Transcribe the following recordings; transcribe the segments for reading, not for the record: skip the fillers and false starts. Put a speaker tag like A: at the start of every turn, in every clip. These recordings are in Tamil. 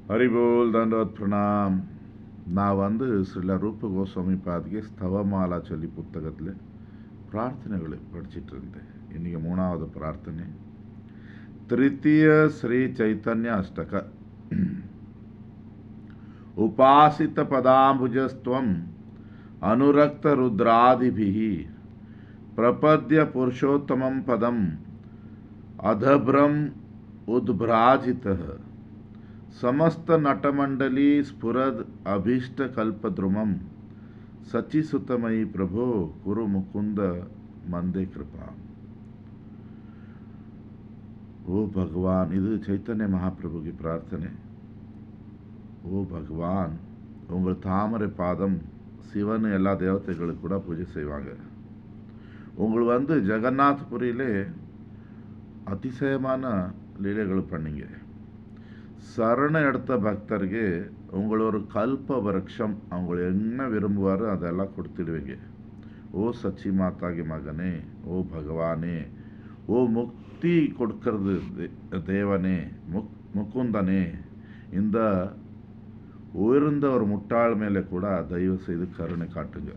A: ஹரிபோல் தண்டவத் பிரணாம். நான் ஸ்ரீல ரூப கோஸ்வாமி பாதிಗೆ ஸ்தவமாலா சொல்லி புத்தகத்தில் பிரார்த்தனைகளை படிச்சிட்டு இருந்தேன். இன்னைக்கு 3வது பிரார்த்தனை, திருத்தீய ஸ்ரீ சைத்தன்ய அஷ்டக. உபாசித்த பதாம்புஜஸ்துவம் அனுரக்த ருத்ராதிபிஹி பிரபத்ய புருஷோத்தமம் பதம் அதப்ரம் உத்பிராஜிதः समस्त नटमंडली स्फुरद अभीष्ट कल्पद्रुमम सचिसुतमयी प्रभो कुरु मुकुंद मंदे कृपा. ओ भगवान, இது சைத்தன்ய மகாபிரபுக்கு பிரார்த்தனை. ஓ பகவான், உங்கள் தாமரை பாதம் சிவன் எல்லா தேவதைகளுக்கு கூட பூஜை செய்வாங்க. உங்கள் ஜெகநாத்புரியிலே அதிசயமான லீலைகள் பண்ணீங்க. சரண எடுத்த பக்தருக்கு உங்களை ஒரு கல்ப விரக்ஷம், அவங்க என்ன விரும்புவாரோ அதெல்லாம் கொடுத்துடுவீங்க. ஓ சச்சி மாதாகி மகனே, ஓ பகவானே, ஓ முக்தி கொடுக்கறது தேவனே, முக்குந்தனே, இந்த உயர்ந்த ஒரு முட்டாள் மேலே கூட தயவு செய்து கருணை காட்டுங்க.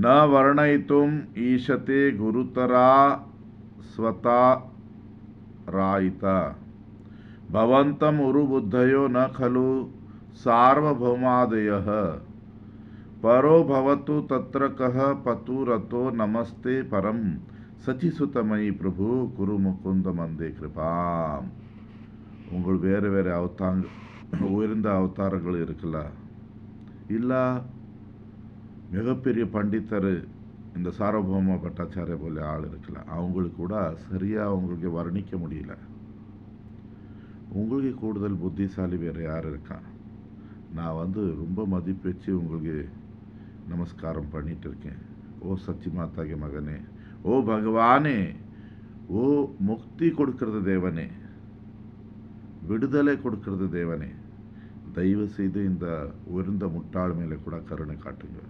A: ந வர்ணயித்தும் ஈஷத்தே குருதரா ஸ்வதா ராயிதா भवन्तम उरुबुद्धयो न खलु सार्वभौमादयः परो भवतु तत्र कः पतुरतो नमस्ते परम सचिसुतमयी प्रभु कुरु मुकुंद मंदे कृपाम. உங்கள் வேறு வேறு உயர்ந்த அவதாரங்கள் இருக்கலாம், இல்லை மிகப்பெரிய பண்டிதர் இந்த சார்வபௌம பட்டாச்சாரிய போல ஆள் இருக்கலாம். அவங்களுக்கு கூட சரியாக அவங்களுக்கு வர்ணிக்க முடியல. உங்களுக்கு கூடுதல் புத்திசாலி வேறு யார் இருக்கா? நான் ரொம்ப மதிப்பு வச்சு உங்களுக்கு நமஸ்காரம் பண்ணிட்டு இருக்கேன். ஓ சச்சி மாதாகி மகனே, ஓ பகவானே, ஓ முக்தி கொடுக்கறது தேவனே, விடுதலை கொடுக்கறது தேவனே, தயவு செய்து இந்த உயர்ந்த முட்டாள் மேலே கூட கருணை காட்டுங்க.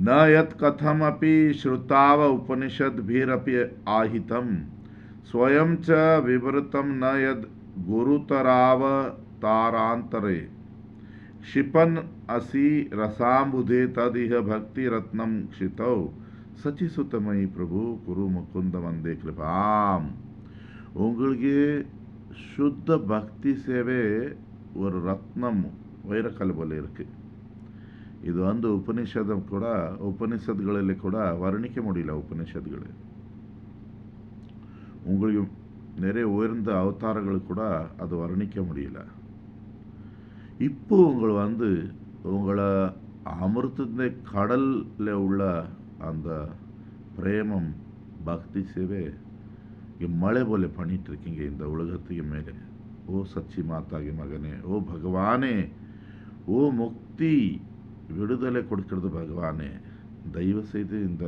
A: ந யத் கதம் அப்பி ஸ்ருதாவ உபனிஷத் பீரப்பி ஆஹிதம் ஸ்வயம் ச விவருத்தம் ந யத் गुरुतरावतारांतरे क्षिपन असि रसाम्बुधे तदिह भक्ति रत्नम क्षितौ सचिसुतमयी प्रभु कुरु मुकुंद वंदे कृपाम. உங்களுக்கு சுத்த பக்தி சேவை ஒரு ரத்னம் வைரக்கல் போல இருக்கு. இது உபனிஷத்துகளில் கூட வர்ணிக்க முடியல. உபனிஷத்துகள் உங்களுக்கு நிறைய உயர்ந்த அவதாரங்கள் கூட அது வர்ணிக்க முடியல. இப்போ உங்களை அமிர்த கடலில் உள்ள அந்த பிரேமம் பக்தி சேவை மழை போல பண்ணிட்டு இருக்கீங்க இந்த உலகத்துக்கு மேலே. ஓ சச்சி மாதாகி மகனே, ஓ பகவானே, ஓ முக்தி விடுதலை கொடுக்கிறது பகவானே, தயவு செய்து இந்த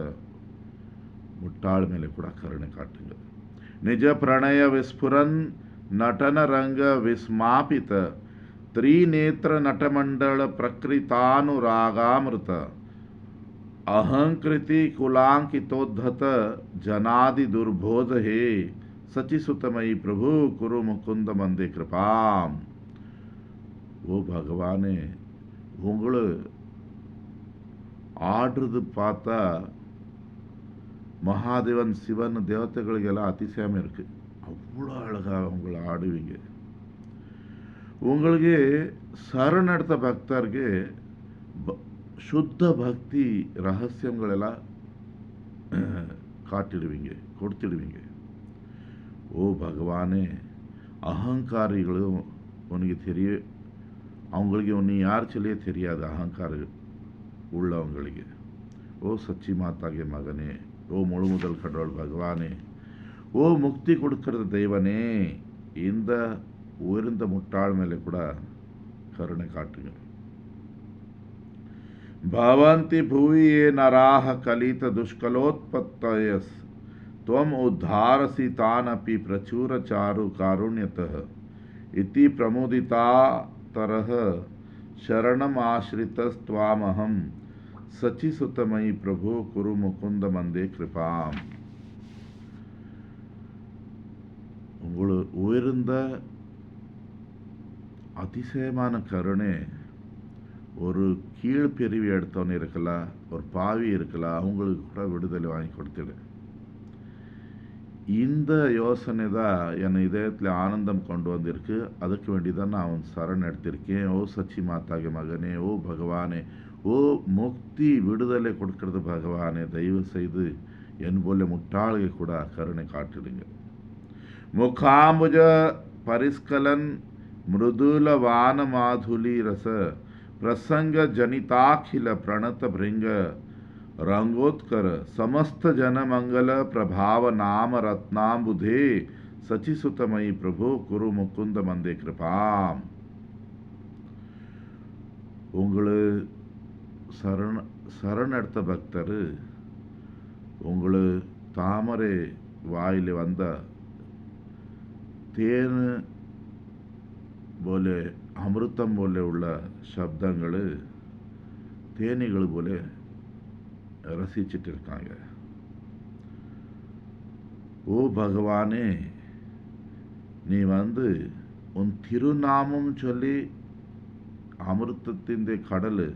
A: முட்டாள் மேலே கூட கருணை காட்டுங்க. निज प्रणय विस्फुरन नटन रंग विस्मापित त्रिनेत्र नटमंडल प्रकृतानुरागामृत अहंकृति कुलांकितोद्धत जनादि दुर्बोध हे सचिसुतमयी प्रभु कुरु मुकुंद मंदे कृपाम. वो भगवाने, उंगल ஆடுறது பார்த்தா மகாதேவன் சிவன் தேவதைகளுக்கெல்லாம் அதிசயமே இருக்கு. அவ்வளோ அழகாக உங்களை ஆடுவீங்க. உங்களுக்கு சரணெடுத்த பக்தருக்கு சுத்த பக்தி ரகசியங்களெல்லாம் காட்டிடுவீங்க, கொடுத்துடுவீங்க. ஓ பகவானே, அகங்காரிகளும் உனக்கு அவங்களுக்கு உன்னை யார் சொல்லியே தெரியாது. அகங்காரம் உள்ளவங்களுக்கு ஓ சச்சி மாதாகி மகனே, ஓ முழு முதல் கடவுள் பகவானே, ஓ முக்தி கொடுக்கிறது தெய்வனே, இந்த உயர்ந்த முட்டாள் மேலே கூட கருணை காட்டுங்க. भवन्ति भुवि ये नराः कलित दुष्कलोत्पत्तयस् त्वम् उद्धारसि तानपि प्रचुर चारु कारुण्यतः इति प्रमुदितातरः शरणम् आश्रितस्त्वामहं सचिसुतमयी प्रभु कुरु मुकुंद मंदे कृपाम. உயர்ந்த அதிசயமான கருணை ஒரு கீழ்பிரிவு எடுத்தவன் இருக்கலாம், ஒரு பாவி இருக்கலாம், அவங்களுக்கு கூட விடுதலை வாங்கி கொடுத்துடு. இந்த யோசனை தான் என் இதயத்தில் ஆனந்தம் கொண்டு வந்திருக்கு. அதுக்கு வேண்டி தான் நான் அவன் சரண் எடுத்திருக்கேன். ஓ சச்சி மாதாගේ மகனே, ஓ பகவானே, ஓ முக்தி விடுதலை கொடுக்கறது பகவானே, தயவு செய்து என் போல முட்டாளுக்கு கூட கருணை காட்டிடுங்க. முகாம்புஜ பரிஸ்கலன் மிருதுல வான மாதுலி ரச प्रसंग जनिताखिल प्रणत भृंग रंगोत्कर समस्त जन मंगल प्रभाव नाम रत्नांबुधे सचिसुतमयी प्रभु कुरु मुकुंद मंदे कृपाम. உங்களை சரணெடுத்த பக்தர் உங்களை தாமரை வாயில் வந்த தேன் போல அமிர்தம் போல உள்ள சப்தங்கள் தேனிகள் போல ரசிச்சிட்டு இருக்காங்க. ஓ பகவானே, நீ வந்து உன் திருநாமம் சொல்லி அமிர்தத்தின் கடல்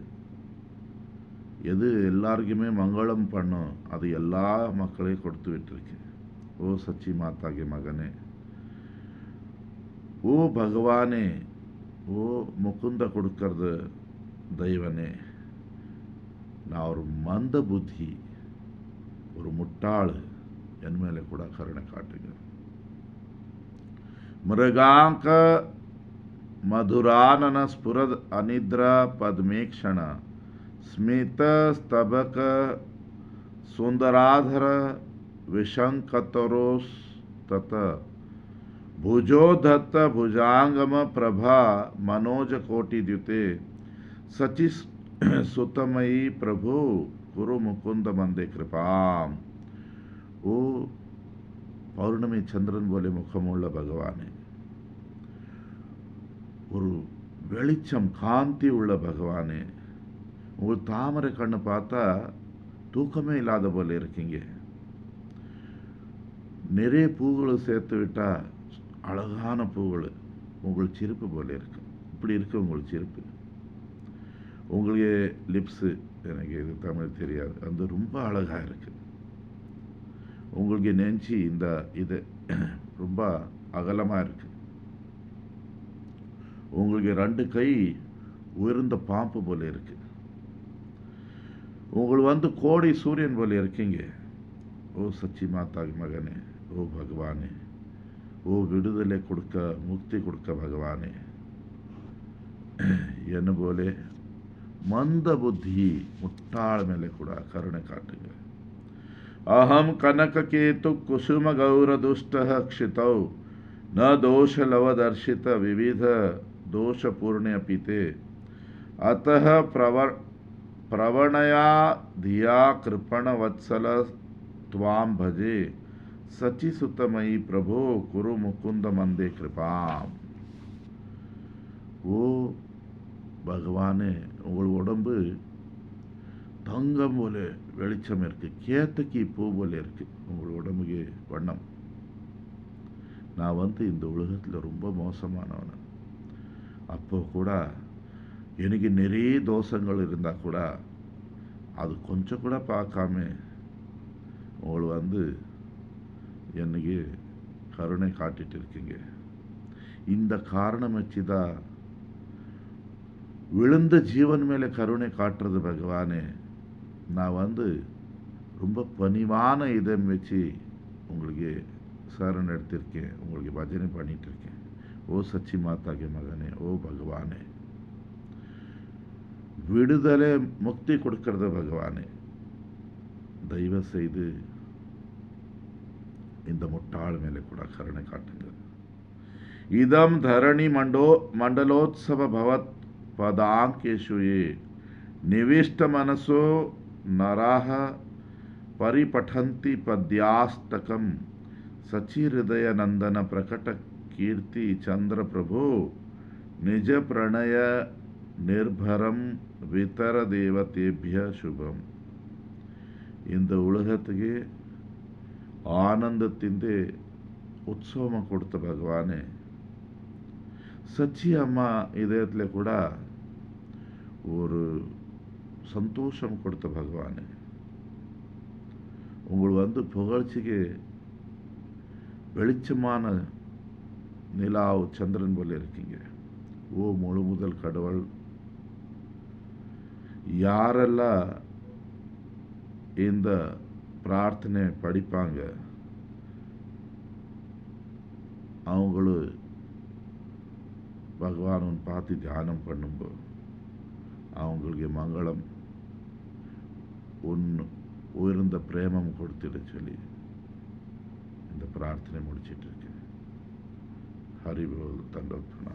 A: எது எல்லாருக்குமே மங்களம் பண்ணும், அது எல்லா மக்களையும் கொடுத்து விட்டுருக்கு. ஓ சச்சி மாதாගේ மகனே, ஓ பகவானே, ஓ முகுந்த கொடுக்கறது தெய்வனே, நான் ஒரு மந்த புத்தி, ஒரு முட்டாள், என் மேலே கூட கருணை காட்டுங்க. மிருகாங்க மதுரானன ஸ்புரத் அனித்ரா பத்மேக்ஷண ஸ்மித ஸ்தபக சுந்தராதர விஷங்கத்தரோஸ் தத भुजोधत्त भुजांगम प्रभा मनोज कोटि द्युते सचि सुतमयी प्रभु कुरु मुकुंद मंदे कृपाम. ओ पौर्णमी चंद्रन बोले मुखमुள்ள பகவானே, ஒரு வெளிச்சம் காந்தி உள்ள பகவானே, உங்கள் தாமரை கண்ணு பார்த்தா தூக்கமே இல்லாத போல இருக்கீங்க. நிறைய பூகளை சேர்த்து விட்டா அழகான பூகள் உங்கள் சிரிப்பு போல இருக்கு. இப்படி இருக்கு உங்கள் சிரிப்பு. உங்களுக்கு லிப்ஸு, எனக்கு இது தமிழ் தெரியாது, அந்த ரொம்ப அழகாக இருக்கு. உங்களுக்கு நெஞ்சி இந்த இது ரொம்ப அகலமாக இருக்கு. உங்களுக்கு 2 கை உயர்ந்த பாம்பு போல இருக்கு. உங்களுக்கு வந்து கோடி சூரியன் போல இருக்கீங்க. ஓ சச்சி மாதாගේ மகனே, ஓ பகவானே, ஓ விடுதலை கொடுக்க முக்தி கொடுக்க பகவானே, என்ன போலே மந்த புத்தி முட்டாள் மேலே கூட கருணை காட்டுங்க. அஹம் கனக கேது குசும கௌர துஷ்ட க்ஷிதௌ ந தோஷ லவ தர்ஷித விவித தோஷ பூர்ண பிதே அத்தः प्रवणया धिया कृपण वत्सल त्वां भजे सची सुतमयी प्रभु कुरु मुकुंद मंदे कृपाम. ஓ பகவானே, உங்கள் உடம்பு தங்கம் போல வெளிச்சம் இருக்கு, கேத்தக்கி பூ போல இருக்கு உங்கள் உடம்புக்கு வண்ணம். நான் வந்து இந்த உலகத்தில் ரொம்ப மோசமானவன். அப்போ கூட எனக்கு நிறைய தோஷங்கள் இருந்தால் கூட அது கொஞ்சம் கூட பார்க்காம உங்களை வந்து எனக்கு கருணை காட்டிட்டு இருக்கீங்க. இந்த காரணம் வச்சு தான் விழுந்த ஜீவன் மேலே கருணை காட்டுறது பகவானே. நான் வந்து ரொம்ப பணிவான இதம் வச்சு உங்களுக்கு சரண் எடுத்திருக்கேன், உங்களுக்கு பஜனை பண்ணிட்டு இருக்கேன். ஓ சச்சி மாதாගේ மகனே, ஓ பகவானே, விடுதலை முக்தி கொடுக்கிறது பகவானே, தயவு செய்து இந்த முட்டாள் மேலே கூட கருணை காட்டுங்க. இதம் தரணி மண்டலோத்சவ பவத் पदांकेषु ये निविष्ट मनसो नराः परिपठन्ति पद्यास्तकं सची हृदय नंदन प्रकट कीर्ति चंद्र प्रभु निज प्रणय निर्भरम वितर देवतेभ्य शुभम. இந்த உலகத்துக்கு ஆனந்தத்தின் உற்சவம் கொடுத்த பகவானே, சச்சி அம்மா இதயத்தில் கூட ஒரு சந்தோஷம் கொடுத்த பகவானே, உங்களுக்கு புகழ்ச்சிக்கு வெளிச்சமான நிலாவு சந்திரன் போல இருக்கீங்க. ஓ முழு முதல் கடவுள், யாரெல்லாம் இந்த பிரார்த்தனை படிப்பாங்க அவங்களு பகவான் பார்த்து தியானம் பண்ணும்போது அவங்களுக்கு மங்களம் உயர்ந்த பிரேமம் கொடுத்துட சொல்லி இந்த பிரார்த்தனை முடிச்சிட்டு இருக்கேன். ஹரி போல் தண்டோத்னா.